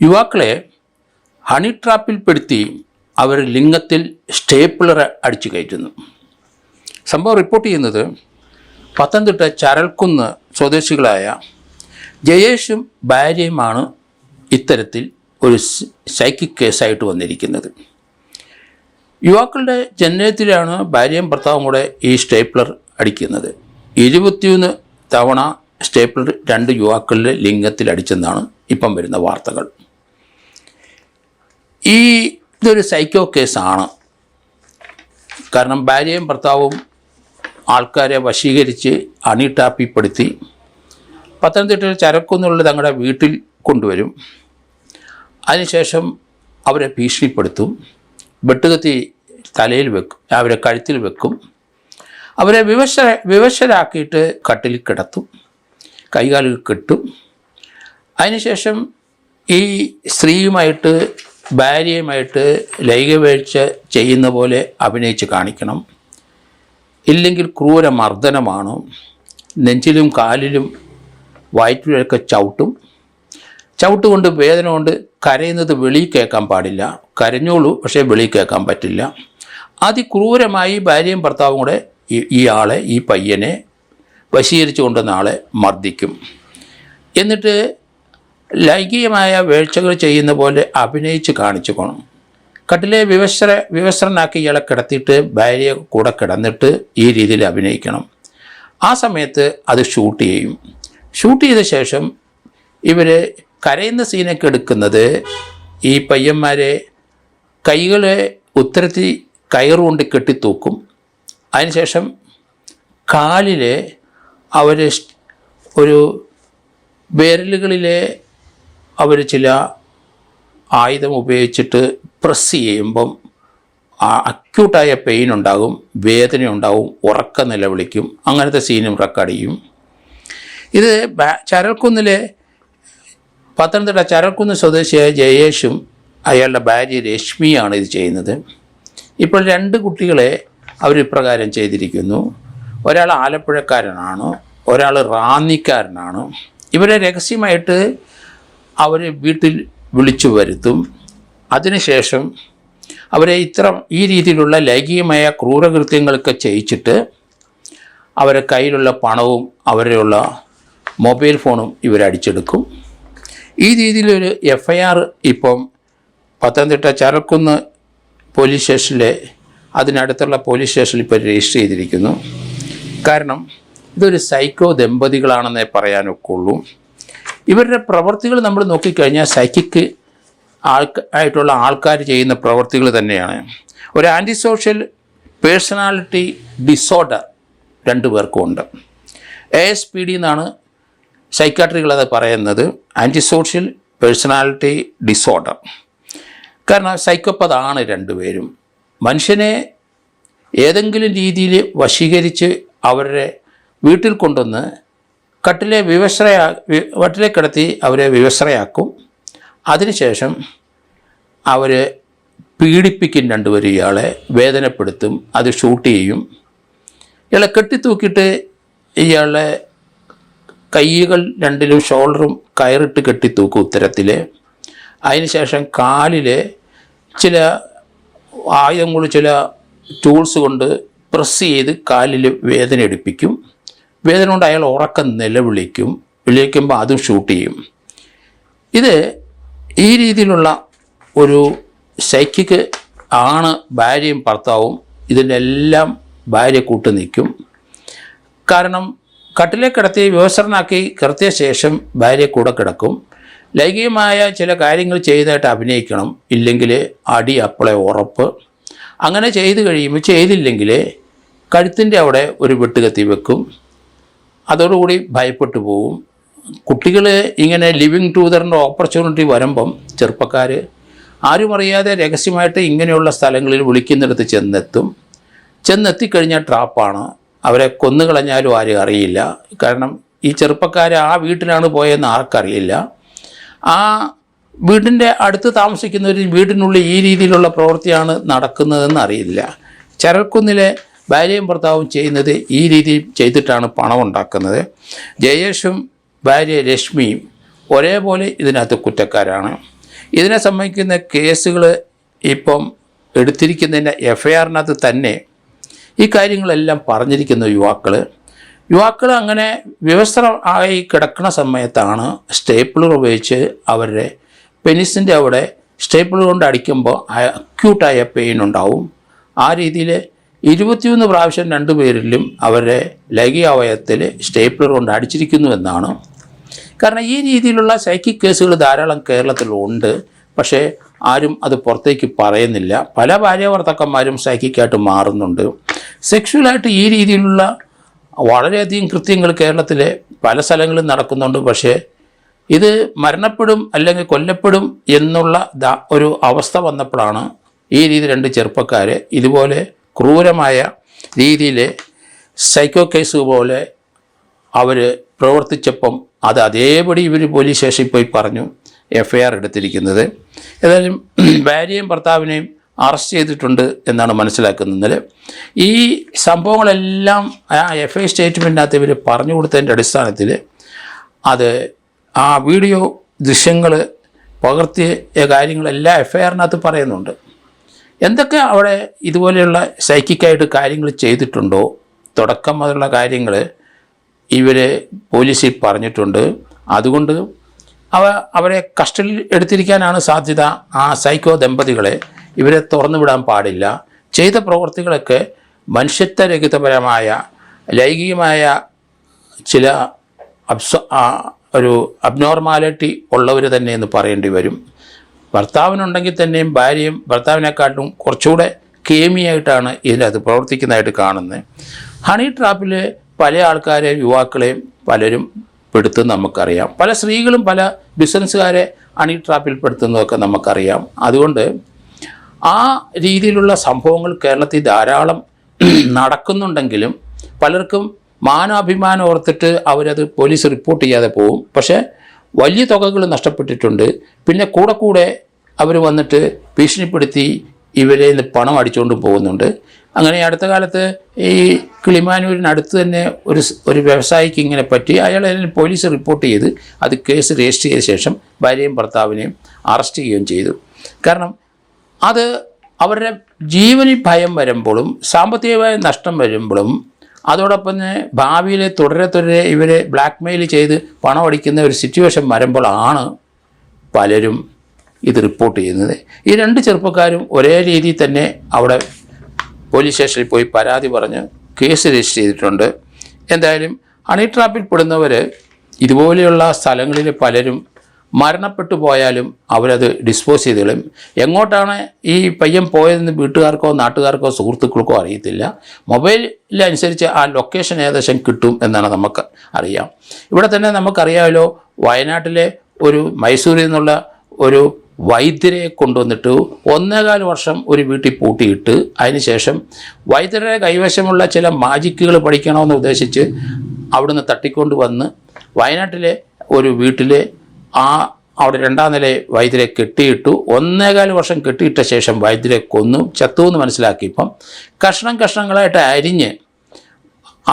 യുവാക്കളെ ഹണി ട്രാപ്പിൽപ്പെടുത്തി അവർ ലിംഗത്തിൽ സ്റ്റേപ്പിളർ അടിച്ചു കയറ്റുന്നു. സംഭവം റിപ്പോർട്ട് ചെയ്യുന്നത് പത്തനംതിട്ട ചരൽക്കുന്ന് സ്വദേശികളായ ജയേഷും ഭാര്യയുമാണ് ഇത്തരത്തിൽ ഒരു സൈക്കിക് കേസായിട്ട് വന്നിരിക്കുന്നത്. യുവാക്കളുടെ ജനനത്തിലാണ് ഭാര്യയും ഭർത്താവും കൂടെ ഈ സ്റ്റേപ്പിളർ അടിക്കുന്നത്. 21 തവണ സ്റ്റേപ്പിളർ 2 യുവാക്കളുടെ ലിംഗത്തിൽ അടിച്ചെന്നാണ് ഇപ്പം വരുന്ന വാർത്തകൾ. ഇതൊരു സൈക്കോ കേസാണ്. കാരണം ഭാര്യയും ഭർത്താവും ആൾക്കാരെ വശീകരിച്ച് അണിട്ടാപ്പിപ്പെടുത്തി പത്തനംതിട്ടയിൽ ചരക്കുന്നുള്ള തങ്ങളുടെ വീട്ടിൽ കൊണ്ടുവരും. അതിനുശേഷം അവരെ ഭീഷണിപ്പെടുത്തും, വെട്ടുകത്തി തലയിൽ വെക്കും, അവരെ കഴുത്തിൽ വെക്കും, അവരെ വിവശരാക്കിയിട്ട് കട്ടിൽ കിടത്തും, കൈകാലുകൾ കെട്ടും. അതിനുശേഷം ഈ സ്ത്രീയുമായിട്ട് ഭാര്യയുമായിട്ട് ലൈംഗികവേഴ്ച ചെയ്യുന്ന പോലെ അഭിനയിച്ച് കാണിക്കണം. ഇല്ലെങ്കിൽ ക്രൂരമർദ്ദനമാണ്. നെഞ്ചിലും കാലിലും വയറ്റിലൊക്കെ ചവിട്ടുകൊണ്ട് വേദന കൊണ്ട് കരയുന്നത് വെളിയിൽ കേൾക്കാൻ പാടില്ല. കരഞ്ഞോളൂ, പക്ഷേ വെളിയിൽ കേൾക്കാൻ പറ്റില്ല. അതിക്രൂരമായി ഭാര്യയും ഭർത്താവും കൂടെ ഈ പയ്യനെ വശീകരിച്ചു കൊണ്ടുവന്ന ആളെ മർദ്ദിക്കും. എന്നിട്ട് ലൈംഗികമായ വീഴ്ചകൾ ചെയ്യുന്ന പോലെ അഭിനയിച്ച് കാണിച്ചു കൊള്ളും. കട്ടിലെ വിവസ്ത്രനാക്കി ഇയാളെ കിടത്തിയിട്ട് ഭാര്യയെ കൂടെ കിടന്നിട്ട് ഈ രീതിയിൽ അഭിനയിക്കണം. ആ സമയത്ത് അത് ഷൂട്ട് ചെയ്യും. ഷൂട്ട് ചെയ്ത ശേഷം ഇവർ കരയുന്ന സീനൊക്കെ എടുക്കുന്നത് ഈ പയ്യന്മാരെ കൈകളെ ഉത്തരത്തിൽ കയറുകൊണ്ട് കെട്ടിത്തൂക്കും. അതിനുശേഷം കാലിലെ അവർ ഒരു വിരലുകളിലെ അവർ ചില ആയുധം ഉപയോഗിച്ചിട്ട് പ്രസ് ചെയ്യുമ്പം അക്യൂട്ടായ പെയിൻ ഉണ്ടാകും, വേദന ഉണ്ടാവും, ഉറക്ക നിലവിളിക്കും. അങ്ങനത്തെ സീനും റെക്കോർഡ് ചെയ്യും. ഇത് പത്തനംതിട്ട ചരൽക്കുന്ന് സ്വദേശിയായ ജയേഷും അയാളുടെ ഭാര്യ രശ്മിയാണ് ഇത് ചെയ്യുന്നത്. ഇപ്പോൾ 2 കുട്ടികളെ അവരിപ്രകാരം ചെയ്തിരിക്കുന്നു. ഒരാൾ ആലപ്പുഴക്കാരനാണ്, ഒരാൾ റാന്നിക്കാരനാണ്. ഇവരെ രഹസ്യമായിട്ട് അവർ വീട്ടിൽ വിളിച്ചു വരുത്തും. അതിനുശേഷം അവരെ ഈ രീതിയിലുള്ള ലൈംഗികമായ ക്രൂരകൃത്യങ്ങളൊക്കെ ചെയ്യിച്ചിട്ട് അവരെ കയ്യിലുള്ള പണവും അവരെയുള്ള മൊബൈൽ ഫോണും ഇവരടിച്ചെടുക്കും. ഈ രീതിയിലൊരു FIR ഇപ്പം പത്തനംതിട്ട ചരൽക്കുന്ന് പോലീസ് സ്റ്റേഷനിലെ അതിനടുത്തുള്ള പോലീസ് സ്റ്റേഷനിൽ ഇപ്പോൾ രജിസ്റ്റർ ചെയ്തിരിക്കുന്നു. കാരണം ഇതൊരു സൈക്കോ ദമ്പതികളാണെന്നേ പറയാനൊക്കുള്ളൂ. ഇവരുടെ പ്രവൃത്തികൾ നമ്മൾ നോക്കിക്കഴിഞ്ഞാൽ സൈക്കിക് ആയിട്ടുള്ള ആൾക്കാർ ചെയ്യുന്ന പ്രവൃത്തികൾ തന്നെയാണ്. ഒരു ആൻറ്റി സോഷ്യൽ പേഴ്സണാലിറ്റി ഡിസോർഡർ 2 പേർക്കും ഉണ്ട്. ASPD എന്നാണ് സൈക്കാട്രികളത് പറയുന്നത്, ആൻറ്റി സോഷ്യൽ പേഴ്സണാലിറ്റി ഡിസോർഡർ. കാരണം സൈക്കോപ്പതാണ് 2 പേരും. മനുഷ്യനെ ഏതെങ്കിലും രീതിയിൽ വശീകരിച്ച് അവരുടെ വീട്ടിൽ കൊണ്ടുവന്ന് വട്ടിലെ കിടത്തി അവരെ വിവസ്ത്രയാക്കും. അതിനുശേഷം അവർ പീഡിപ്പിക്കും. 2 പേരും ഇയാളെ വേദനപ്പെടുത്തും, അത് ഷൂട്ട് ചെയ്യും. ഇയാളെ കെട്ടിത്തൂക്കിയിട്ട് ഇയാളെ കൈകൾ 2ലും ഷോൾഡറും കയറിട്ട് കെട്ടിത്തൂക്കും ഉത്തരത്തിൽ. അതിനുശേഷം കാലിൽ ചില ആയുധങ്ങൾ, ചില ടൂൾസ് കൊണ്ട് പ്രസ് ചെയ്ത് കാലിൽ വേദന എടുപ്പിക്കും. വേദന കൊണ്ട് അയാൾ ഉറക്കം വിളിക്കുമ്പോൾ അതും ഷൂട്ട് ചെയ്യും. ഇത് ഈ രീതിയിലുള്ള ഒരു സൈക്കിക് ആണ് ഭാര്യയും ഭർത്താവും. ഇതിലെല്ലാം ഭാര്യ കൂട്ട് നിൽക്കും. കാരണം കട്ടിലെ കിടത്തി വിവസ്ത്രനാക്കി കിടത്തിയ ശേഷം ഭാര്യ കൂടെ കിടക്കും. ലൈംഗികമായ ചില കാര്യങ്ങൾ ചെയ്തതായിട്ട് അഭിനയിക്കണം, ഇല്ലെങ്കിൽ അടി അപ്പളെ ഉറപ്പ്. അങ്ങനെ ചെയ്തില്ലെങ്കിൽ കഴുത്തിൻ്റെ അവിടെ ഒരു വെട്ടുകത്തി വെക്കും. അതോടുകൂടി ഭയപ്പെട്ടു പോകും. കുട്ടികൾ ഇങ്ങനെ ലിവിങ് ടുഗദറിൻ്റെ ഓപ്പർച്യൂണിറ്റി വരുമ്പം ചെറുപ്പക്കാർ ആരും അറിയാതെ രഹസ്യമായിട്ട് ഇങ്ങനെയുള്ള സ്ഥലങ്ങളിൽ വിളിക്കുന്നിടത്ത് ചെന്നെത്തിക്കഴിഞ്ഞാൽ ട്രാപ്പാണ്. അവരെ കൊന്നുകളഞ്ഞാലും ആരും അറിയില്ല. കാരണം ഈ ചെറുപ്പക്കാർ ആ വീട്ടിലാണ് പോയതെന്ന് ആർക്കറിയില്ല. ആ വീടിൻ്റെ അടുത്ത് താമസിക്കുന്നവർ വീടിനുള്ളിൽ ഈ രീതിയിലുള്ള പ്രവൃത്തിയാണ് നടക്കുന്നതെന്ന് അറിയില്ല. ചരൽക്കുന്നിലെ ഭാര്യയും ഭർത്താവും ചെയ്യുന്നത് ഈ രീതിയിൽ ചെയ്തിട്ടാണ് പണം ഉണ്ടാക്കുന്നത്. ജയേഷും ഭാര്യ രശ്മിയും ഒരേപോലെ ഇതിനകത്ത് കുറ്റക്കാരാണ്. ഇതിനെ സംബന്ധിക്കുന്ന കേസുകൾ ഇപ്പം എടുത്തിരിക്കുന്നതിൻ്റെ FIR-നകത്ത് തന്നെ ഈ കാര്യങ്ങളെല്ലാം പറഞ്ഞിരിക്കുന്ന യുവാക്കൾ അങ്ങനെ വിവസ്ത്രമായി കിടക്കുന്ന സമയത്താണ് സ്റ്റേപ്പിളർ ഉപയോഗിച്ച് അവരുടെ പെനിസിൻ്റെ അവിടെ സ്റ്റേപ്പിളർ കൊണ്ട് അടിക്കുമ്പോൾ അക്യൂട്ടായ പെയിൻ ഉണ്ടാവും. ആ രീതിയിൽ 21 പ്രാവശ്യം 2 പേരിലും അവരുടെ ലൈംഗികാവയവത്തിൽ സ്റ്റേപ്പിളർ കൊണ്ട് അടിച്ചിരിക്കുന്നു എന്നാണ്. കാരണം ഈ രീതിയിലുള്ള സൈക്കിക് കേസുകൾ ധാരാളം കേരളത്തിലുണ്ട്. പക്ഷേ ആരും അത് പുറത്തേക്ക് പറയുന്നില്ല. പല ഭാര്യാഭർത്താക്കന്മാരും സൈക്കിക്കായിട്ട് മാറുന്നുണ്ട്. സെക്ഷുവലായിട്ട് ഈ രീതിയിലുള്ള വളരെയധികം കൃത്യങ്ങൾ കേരളത്തിലെ പല സ്ഥലങ്ങളിൽ നടക്കുന്നുണ്ട്. പക്ഷേ ഇത് മരണപ്പെടും അല്ലെങ്കിൽ കൊല്ലപ്പെടും എന്നുള്ള ഒരു അവസ്ഥ വന്നപ്പോഴാണ് ഈ രീതി 2 ചെറുപ്പക്കാർ ഇതുപോലെ ക്രൂരമായ രീതിയിൽ സൈക്കോ കേസ് പോലെ അവർ പ്രവർത്തിച്ചപ്പം അത് അതേപടി ഇവർ പോലീസ് സ്റ്റേഷനിൽ പോയി പറഞ്ഞു FIR എടുത്തിരിക്കുന്നത്. ഏതായാലും ഭാര്യയും ഭർത്താവിനെയും അറസ്റ്റ് ചെയ്തിട്ടുണ്ട് എന്നാണ് മനസ്സിലാക്കുന്നത്. ഈ സംഭവങ്ങളെല്ലാം ആ FI സ്റ്റേറ്റ്മെൻറ്റിനകത്ത് ഇവർ പറഞ്ഞു കൊടുത്തതിൻ്റെ അടിസ്ഥാനത്തിൽ അത് ആ വീഡിയോ ദൃശ്യങ്ങൾ പകർത്തിയ കാര്യങ്ങളെല്ലാം FIR-നകത്ത് പറയുന്നുണ്ട്. എന്തൊക്കെ അവിടെ ഇതുപോലെയുള്ള സൈക്കിക്കായിട്ട് കാര്യങ്ങൾ ചെയ്തിട്ടുണ്ടോ തുടക്കം മുതലുള്ള കാര്യങ്ങൾ ഇവർ പോലീസിൽ പറഞ്ഞിട്ടുണ്ട്. അതുകൊണ്ട് അവരെ കസ്റ്റഡിയിൽ എടുത്തിരിക്കാനാണ് സാധ്യത. ആ സൈക്കോ ദമ്പതികളെ ഇവരെ തുറന്നു വിടാൻ പാടില്ല. ചെയ്ത പ്രവൃത്തികളൊക്കെ മനുഷ്യത്വരഹിതപരമായ ലൈംഗികമായ ചില ഒരു അബ്നോർമാലിറ്റി ഉള്ളവർ തന്നെ എന്ന് പറയേണ്ടി വരും. ഭർത്താവിനുണ്ടെങ്കിൽ തന്നെയും ഭാര്യയും ഭർത്താവിനെക്കാട്ടും കുറച്ചുകൂടെ കേമിയായിട്ടാണ് ഇതിനകത്ത് പ്രവർത്തിക്കുന്നതായിട്ട് കാണുന്നത്. ഹണി ട്രാപ്പിൽ പല ആൾക്കാരെ യുവാക്കളെയും പലരും പെടുത്തും നമുക്കറിയാം. പല സ്ത്രീകളും പല ബിസിനസ്സുകാരെ ഹണി ട്രാപ്പിൽ പെടുത്തുന്നതൊക്കെ നമുക്കറിയാം. അതുകൊണ്ട് ആ രീതിയിലുള്ള സംഭവങ്ങൾ കേരളത്തിൽ ധാരാളം നടക്കുന്നുണ്ടെങ്കിലും പലർക്കും മാനാഭിമാനം ഓർത്തിട്ട് അവരത് പോലീസ് റിപ്പോർട്ട് ചെയ്യാതെ പോകും. പക്ഷേ വലിയ തുകകൾ നഷ്ടപ്പെട്ടിട്ടുണ്ട്. പിന്നെ കൂടെ അവർ വന്നിട്ട് ഭീഷണിപ്പെടുത്തി ഇവരെ പണം അടിച്ചുകൊണ്ട് പോകുന്നുണ്ട്. അങ്ങനെ അടുത്ത കാലത്ത് ഈ കിളിമാനൂരിനടുത്ത് തന്നെ ഒരു വ്യവസായിക്ക് ഇങ്ങനെ പറ്റി. അയാളെ പോലീസ് റിപ്പോർട്ട് ചെയ്ത് അത് കേസ് രജിസ്റ്റർ ചെയ്ത ശേഷം ഭാര്യയും ഭർത്താവിനെയും അറസ്റ്റ് ചെയ്യുകയും ചെയ്തു. കാരണം അത് അവരുടെ ജീവന് ഭയം വരുമ്പോഴും സാമ്പത്തികമായ നഷ്ടം വരുമ്പോഴും അതോടൊപ്പം തന്നെ ഭാവിയിൽ തുടരെ ഇവരെ ബ്ലാക്ക് മെയിൽ ചെയ്ത് പണം അടിക്കുന്ന ഒരു സിറ്റുവേഷൻ വരുമ്പോഴാണ് പലരും ഇത് റിപ്പോർട്ട് ചെയ്യുന്നത്. ഈ 2 ചെറുപ്പക്കാരും ഒരേ രീതിയിൽ തന്നെ അവിടെ പോലീസ് സ്റ്റേഷനിൽ പോയി പരാതി പറഞ്ഞ് കേസ് രജിസ്റ്റർ ചെയ്തിട്ടുണ്ട്. എന്തായാലും ഹണി ട്രാപ്പിൽ പെടുന്നവർ ഇതുപോലെയുള്ള സ്ഥലങ്ങളിൽ പലരും മരണപ്പെട്ടു പോയാലും അവരത് ഡിസ്പോസ് ചെയ്ത് കളയും. എങ്ങോട്ടാണ് ഈ പയ്യൻ പോയതെന്ന് വീട്ടുകാർക്കോ നാട്ടുകാർക്കോ സുഹൃത്തുക്കൾക്കോ അറിയത്തില്ല. മൊബൈലിലനുസരിച്ച് ആ ലൊക്കേഷൻ ഏകദേശം കിട്ടും എന്നാണ് നമുക്ക് അറിയാം. ഇവിടെ തന്നെ നമുക്കറിയാമല്ലോ, വയനാട്ടിലെ ഒരു മൈസൂരിൽ നിന്നുള്ള ഒരു വൈദ്യരെ കൊണ്ടുവന്നിട്ട് 1.25 വർഷം ഒരു വീട്ടിൽ പൂട്ടിയിട്ട് അതിനുശേഷം വൈദ്യരുടെ കൈവശമുള്ള ചില മാജിക്കുകൾ പഠിക്കണമെന്ന് ഉദ്ദേശിച്ച് അവിടുന്ന് തട്ടിക്കൊണ്ട് വന്ന് വയനാട്ടിലെ ഒരു വീട്ടിൽ അവിടെ 2ാം നില വൈദ്യരെ കെട്ടിയിട്ടു. 1.25 വർഷം കെട്ടിയിട്ട ശേഷം വൈദ്യരെ കൊന്നു, ചത്തു എന്ന് മനസ്സിലാക്കിയപ്പം കഷ്ണങ്ങളായിട്ട് അരിഞ്ഞ്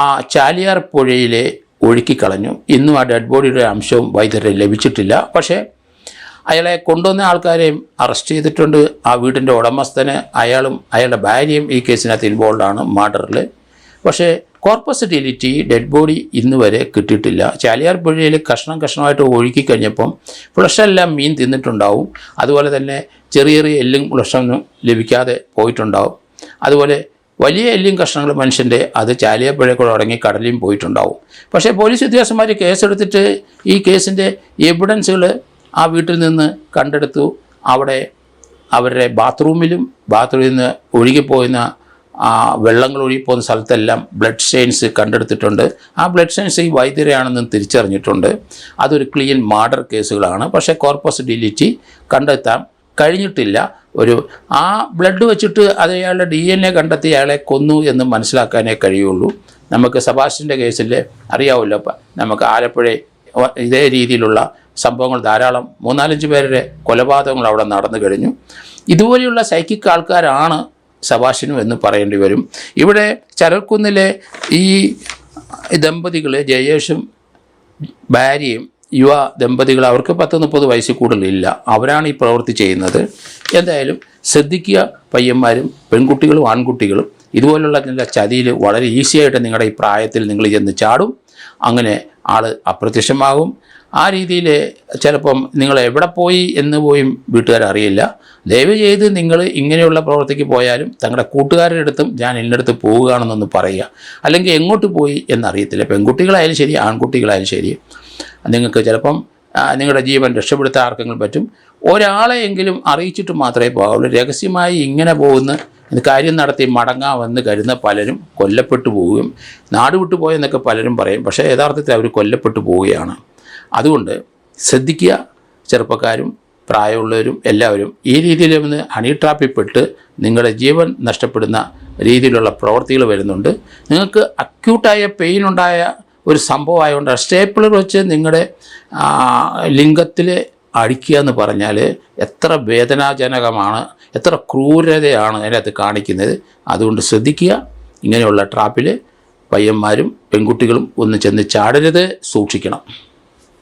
ആ ചാലിയാർ പുഴയിലെ ഒഴുക്കിക്കളഞ്ഞു. ഇന്നും ആ ഡെഡ് ബോഡിയുടെ അംശവും വൈദ്യരെ ലഭിച്ചിട്ടില്ല. പക്ഷേ അയാളെ കൊണ്ടുവന്ന ആൾക്കാരെയും അറസ്റ്റ് ചെയ്തിട്ടുണ്ട്. ആ വീടിൻ്റെ ഉടമസ്ഥന് അയാളും അയാളുടെ ഭാര്യയും ഈ കേസിനകത്ത് ഇൻവോൾവാണ്, മർഡറിൽ. പക്ഷേ കോർപ്പസ് ഡിലിറ്റി ഡെഡ് ബോഡി ഇന്ന് വരെ കിട്ടിയിട്ടില്ല. ചാലിയാർ പുഴയിൽ കഷ്ണമായിട്ട് ഒഴുക്കിക്കഴിഞ്ഞപ്പം ഫ്ലഷെല്ലാം മീൻ തിന്നിട്ടുണ്ടാവും. അതുപോലെ തന്നെ ചെറിയ എല്ലും ഫ്ലഷൊന്നും ലഭിക്കാതെ പോയിട്ടുണ്ടാവും. അതുപോലെ വലിയ എല്ലും കഷ്ണങ്ങൾ മനുഷ്യൻ്റെ അത് ചാലിയാർ പുഴയിൽ കൂടെ ഉടങ്ങി കടലിലും പോയിട്ടുണ്ടാവും. പക്ഷേ പോലീസ് ഉദ്യോഗസ്ഥന്മാർ കേസെടുത്തിട്ട് ഈ കേസിൻ്റെ എവിഡൻസുകൾ ആ വീട്ടിൽ നിന്ന് കണ്ടെടുത്തു. അവിടെ അവരുടെ ബാത്റൂമിൽ നിന്ന് ഒഴുകിപ്പോകുന്ന ആ വെള്ളങ്ങൾ ഒഴുകിപ്പോകുന്ന സ്ഥലത്തെല്ലാം ബ്ലഡ് സ്റ്റെയിൻസ് കണ്ടെടുത്തിട്ടുണ്ട്. ആ ബ്ലഡ് സ്റ്റെയിൻസ് ഈ വൈദ്യരെയാണെന്ന് തിരിച്ചറിഞ്ഞിട്ടുണ്ട്. അതൊരു ക്ലീൻ മർഡർ കേസുകളാണ്. പക്ഷേ കോർപ്പസ് ഡിലിറ്റി കണ്ടെത്താൻ കഴിഞ്ഞിട്ടില്ല. ആ ബ്ലഡ് വെച്ചിട്ട് അത് അയാളുടെ DNA കണ്ടെത്തി അയാളെ കൊന്നു എന്ന് മനസ്സിലാക്കാനേ കഴിയുള്ളൂ. നമുക്ക് സെബാസ്റ്റ്യൻ്റെ കേസിൽ അറിയാമല്ലോ, നമുക്ക് ആലപ്പുഴ ഇതേ രീതിയിലുള്ള സംഭവങ്ങൾ ധാരാളം 3-4 പേരുടെ കൊലപാതകങ്ങൾ അവിടെ നടന്നു കഴിഞ്ഞു. ഇതുപോലെയുള്ള സൈക്കിക് ആൾക്കാരാണ് സെബാസ്റ്റ്യനും എന്ന് പറയേണ്ടി വരും. ഇവിടെ ചരൽക്കുന്നിലെ ഈ ദമ്പതികൾ ജയേഷും ഭാര്യയും യുവ ദമ്പതികൾ, അവർക്ക് 10-30 വയസ്സിൽ കൂടുതലില്ല, അവരാണ് ഈ പ്രവൃത്തി ചെയ്യുന്നത്. എന്തായാലും ശ്രദ്ധിക്കുക, പയ്യന്മാരും പെൺകുട്ടികളും ആൺകുട്ടികളും ഇതുപോലുള്ള ചതിയിൽ വളരെ ഈസിയായിട്ട് നിങ്ങളുടെ ഈ പ്രായത്തിൽ നിങ്ങൾ ചെന്ന് ചാടും. അങ്ങനെ ആൾ അപ്രത്യക്ഷമാകും. ആ രീതിയിൽ ചിലപ്പം നിങ്ങൾ എവിടെ പോയി എന്ന് പോയും വീട്ടുകാരറിയില്ല. ദയവ് ചെയ്ത് നിങ്ങൾ ഇങ്ങനെയുള്ള പ്രവൃത്തിക്ക് പോയാലും തങ്ങളുടെ കൂട്ടുകാരുടെ അടുത്തും ഞാൻ ഇന്നടുത്ത് പോവുകയാണെന്നൊന്ന് പറയുക. അല്ലെങ്കിൽ എങ്ങോട്ട് പോയി എന്നറിയത്തില്ല. പെൺകുട്ടികളായാലും ശരി ആൺകുട്ടികളായാലും ശരി, നിങ്ങൾക്ക് ചിലപ്പം നിങ്ങളുടെ ജീവൻ രക്ഷപ്പെടുത്താൻ ആർക്കെങ്കിലും പറ്റും. ഒരാളെയെങ്കിലും അറിയിച്ചിട്ട് മാത്രമേ പോകാവുള്ളൂ. രഹസ്യമായി ഇങ്ങനെ പോകുന്ന കാര്യം നടത്തി മടങ്ങാമെന്ന് കരുതുന്ന പലരും കൊല്ലപ്പെട്ടു പോവുകയും നാട് വിട്ടു പോയെന്നൊക്കെ പലരും പറയും. പക്ഷേ യഥാർത്ഥത്തിൽ അവർ കൊല്ലപ്പെട്ടു പോവുകയാണ്. അതുകൊണ്ട് ശ്രദ്ധിക്കുക, ചെറുപ്പക്കാരും പ്രായമുള്ളവരും എല്ലാവരും ഈ രീതിയിലൊന്ന് ഹണി ട്രാപ്പിൽപ്പെട്ട് നിങ്ങളുടെ ജീവൻ നഷ്ടപ്പെടുന്ന രീതിയിലുള്ള പ്രവൃത്തികൾ വരുന്നുണ്ട്. നിങ്ങൾക്ക് അക്യൂട്ടായ പെയിൻ ഉണ്ടായ ഒരു സംഭവമായതുകൊണ്ട് സ്റ്റേപ്പിളർ വെച്ച് നിങ്ങളുടെ ലിംഗത്തിൽ അടിക്കുക എന്ന് പറഞ്ഞാൽ എത്ര വേദനാജനകമാണ്, എത്ര ക്രൂരതയാണ് അതിനകത്ത് കാണിക്കുന്നത്. അതുകൊണ്ട് ശ്രദ്ധിക്കുക, ഇങ്ങനെയുള്ള ട്രാപ്പിൽ പയ്യന്മാരും പെൺകുട്ടികളും ഒന്ന് ചെന്ന് ചാടരുത്, സൂക്ഷിക്കണം.